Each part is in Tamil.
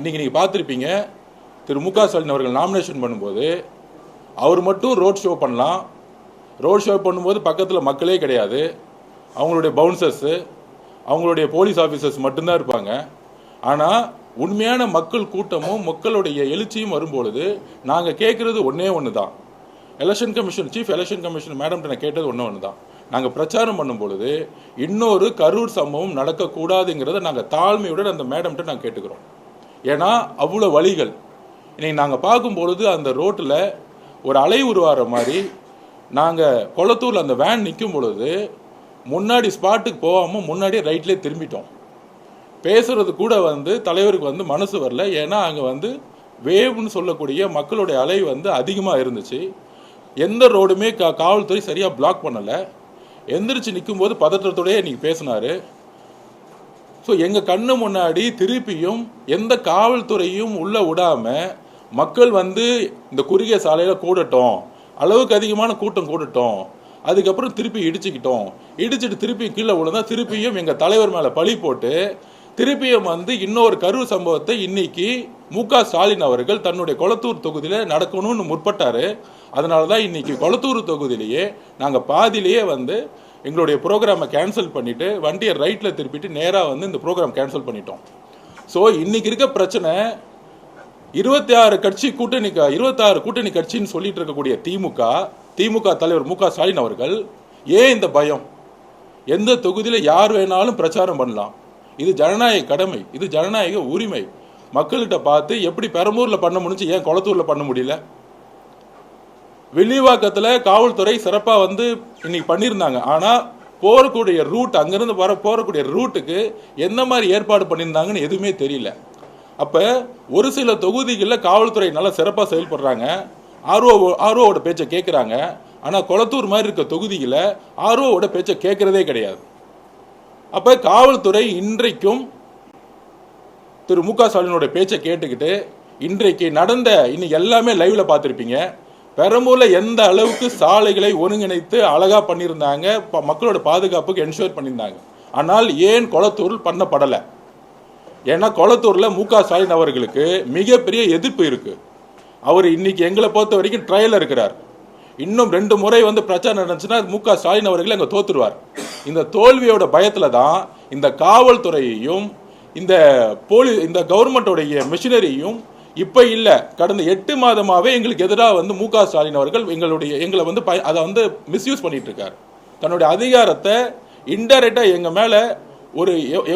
இன்றைக்கி நீங்கள் பார்த்துருப்பீங்க, திரு மு.க. ஸ்டாலின் அவர்கள் நாமினேஷன் பண்ணும்போது அவர் மட்டும் ரோட் ஷோ பண்ணலாம். ரோட் ஷோ பண்ணும்போது பக்கத்தில் மக்களே கிடையாது, அவங்களுடைய பவுன்சர்ஸு, அவங்களுடைய போலீஸ் ஆஃபீஸர்ஸ் மட்டும்தான் இருப்பாங்க. ஆனால் உண்மையான மக்கள் கூட்டமும் மக்களுடைய எழுச்சியும் வரும்பொழுது நாங்கள் கேட்குறது ஒன்று தான். Election commission, chief election commission மேடம்கிட்ட நான் கேட்டது ஒன்று தான். நாங்கள் பிரச்சாரம் பண்ணும் பொழுது இன்னொரு கரூர் சம்பவம் நடக்கக்கூடாதுங்கிறத நாங்கள் தாழ்மையுடன் அந்த மேடம்கிட்ட நாங்கள் கேட்டுக்கிறோம். ஏன்னா அவ்வளோ வழிகள் இன்னைக்கு நாங்கள் பார்க்கும்பொழுது அந்த ரோட்டில் ஒரு அலை உருவாகிற மாதிரி நாங்கள் கொளத்தூரில் அந்த வேன் நிற்கும் பொழுது முன்னாடி ஸ்பாட்டுக்கு போகாமல் முன்னாடியே ரைட்லேயே திரும்பிட்டோம். பேசுறது கூட தலைவருக்கு மனசு வரல. ஏன்னா அங்கே வேவ்னு சொல்லக்கூடிய மக்களுடைய அலை அதிகமாக இருந்துச்சு. எந்த ரோடுமே காவல்துறை சரியாக பிளாக் பண்ணலை. எந்திரிச்சு நிற்கும்போது பதற்றத்தோடய இன்றைக்கி பேசினார். ஸோ எங்கள் கண்ணு முன்னாடி திருப்பியும் எந்த காவல்துறையும் உள்ளே விடாமல் மக்கள் இந்த குறுகிய சாலையில் கூடட்டும், அளவுக்கு அதிகமான கூட்டம் கூடட்டும், அதுக்கப்புறம் திருப்பி இடிச்சிட்டு திருப்பி கீழே விழுந்தா திருப்பியும் எங்கள் தலைவர் மேலே பழி போட்டு திருப்பியும் இன்னொரு கரூர் சம்பவத்தை இன்னைக்கு மு.க. ஸ்டாலின் அவர்கள் தன்னுடைய கொளத்தூர் தொகுதியில் நடக்கணும்னு முற்பட்டார். அதனால தான் இன்னைக்கு கொளத்தூர் தொகுதியிலேயே நாங்கள் பாதியிலேயே எங்களுடைய ப்ரோக்ராமை கேன்சல் பண்ணிவிட்டு வண்டியை ரைட்டில் திருப்பிட்டு நேராக இந்த ப்ரோக்ராம் கேன்சல் பண்ணிட்டோம். ஸோ இன்றைக்கி இருக்க பிரச்சனை 26 கூட்டணி கட்சின்னு சொல்லிட்டு இருக்கக்கூடிய திமுக தலைவர் மு.க. ஸ்டாலின் அவர்கள் ஏன் இந்த பயம்? எந்த தொகுதியில் யார் வேணாலும் பிரச்சாரம் பண்ணலாம். இது ஜனநாயக கடமை, இது ஜனநாயக உரிமை. மக்கள்கிட்ட பார்த்து எப்படி பெரம்பூரில் பண்ண முடிஞ்சு ஏன் கொளத்தூரில் பண்ண முடியல? வில்லிவாக்கத்தில் காவல்துறை சிறப்பாக இன்னைக்கு பண்ணியிருந்தாங்க. ஆனால் போகக்கூடிய ரூட், அங்கேருந்து போகக்கூடிய ரூட்டுக்கு எந்த மாதிரி ஏற்பாடு பண்ணியிருந்தாங்கன்னு எதுவுமே தெரியல. அப்போ ஒரு சில தொகுதிகளில் காவல்துறை நல்லா சிறப்பாக செயல்படுறாங்க, ஆர்ஓவோட பேச்சை கேட்குறாங்க. ஆனால் கொளத்தூர் மாதிரி இருக்க தொகுதியில் ஆர்ஓவோட பேச்சை கேட்குறதே கிடையாது. அப்போ காவல்துறை இன்றைக்கும் திரு மு.க. ஸ்டாலினோட பேச்சை கேட்டுக்கிட்டு இன்றைக்கு இன்னைக்கு எல்லாமே லைவ்ல பார்த்துருப்பீங்க. பெரம்பூரில் எந்த அளவுக்கு சாலைகளை ஒருங்கிணைத்து அழகாக பண்ணியிருந்தாங்க, மக்களோட பாதுகாப்புக்கு என்ஷூர் பண்ணியிருந்தாங்க. ஆனால் ஏன் கொளத்தூர் பண்ணப்படலை? ஏன்னா கொளத்தூரில் மு.க. ஸ்டாலின் அவர்களுக்கு மிகப்பெரிய எதிர்ப்பு இருக்குது. அவர் இன்னைக்கு எங்களை பொறுத்த வரைக்கும் ட்ரையலில் இருக்கிறார். இன்னும் 2 முறை பிரச்சாரம் நடந்துச்சுன்னா மு.க. ஸ்டாலின் அவர்கள் அங்கே தோத்துருவார். இந்த தோல்வியோட பயத்தில் தான் இந்த காவல்துறையையும் இந்த கவர்மெண்டோடைய மிஷினரியையும் இப்போ இல்லை, கடந்த 8 மாதமாகவே எங்களுக்கு எதிராக மு.க. ஸ்டாலின் அவர்கள் எங்களை அதை மிஸ்யூஸ் பண்ணிட்டு இருக்கார். தன்னுடைய அதிகாரத்தை இன்டைரக்டாக எங்கள் மேலே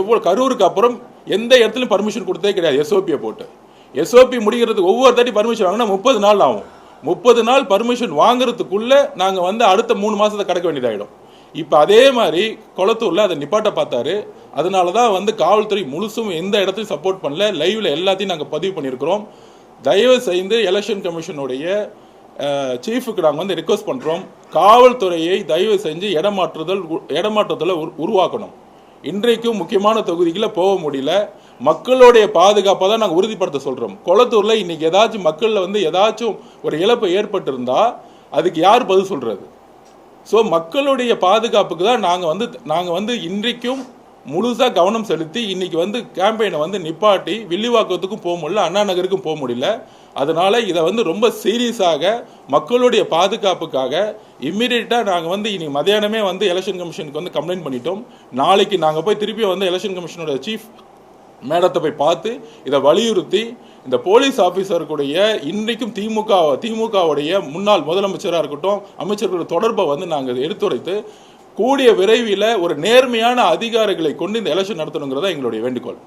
எவ்வளோ கரூருக்கு அப்புறம் எந்த இடத்துலையும் பர்மிஷன் கொடுத்தே கிடையாது. எஸ்ஓபியை போட்டு எஸ்ஓபி முடிகிறதுக்கு ஒவ்வொரு தாட்டி பர்மிஷன் வாங்கினா 30 நாள் ஆகும். 30 நாள் பர்மிஷன் வாங்குறதுக்குள்ளே நாங்கள் அடுத்த 3 மாதத்தை கடக்க வேண்டியதாகிடும். இப்போ அதே மாதிரி கொளத்தூரில் அதை நிப்பாட்ட பார்த்தாரு. அதனால தான் காவல்துறை முழுசும் எந்த இடத்துலையும் சப்போர்ட் பண்ணல. லைவில் எல்லாத்தையும் நாங்கள் பதிவு பண்ணியிருக்கிறோம். தயவு செய்து எலெக்ஷன் கமிஷனுடைய சீஃபுக்கு நாங்கள் ரிக்வஸ்ட் பண்ணுறோம், காவல்துறையை தயவு செஞ்சு இடமாற்றுதலை உருவாக்கணும். இன்றைக்கும் முக்கியமான தொகுதிகளில் போக முடியல. மக்களுடைய பாதுகாப்பை தான் நாங்கள் உறுதிப்படுத்த சொல்கிறோம். கொளத்தூரில் இன்னைக்கு ஏதாச்சும் மக்களில் ஏதாச்சும் ஒரு இழப்பு ஏற்பட்டிருந்தா அதுக்கு யார் பதில் சொல்கிறது? ஸோ மக்களுடைய பாதுகாப்புக்கு தான் நாங்கள் இன்றைக்கும் முழுசாக கவனம் செலுத்தி இன்னைக்கு கேம்பெயினை நிப்பாட்டி வில்லிவாக்கத்துக்கும் போக முடியல, அண்ணா நகருக்கும் போக முடியல. அதனால் இதை ரொம்ப சீரியஸாக மக்களுடைய பாதுகாப்புக்காக இம்மிடியட்டாக நாங்கள் இன்னைக்கு மதியானமே எலெக்ஷன் கமிஷனுக்கு கம்ப்ளைண்ட் பண்ணிட்டோம். நாளைக்கு நாங்கள் போய் திருப்பி எலெக்ஷன் கமிஷனோட சீஃப் மேடத்தை போய் பார்த்து இதை வலியுறுத்தி இந்த போலீஸ் ஆஃபீஸருக்குடைய இன்றைக்கும் திமுகவுடைய முன்னாள் முதலமைச்சராக இருக்கட்டும், அமைச்சர்களோட தொடர்பை நாங்கள் எடுத்துரைத்து கூடிய விரைவில் ஒரு நேர்மையான அதிகாரிகளை கொண்டு இந்த எலெக்ஷன் நடத்தணுங்கிறதா எங்களுடைய வேண்டுகோள்.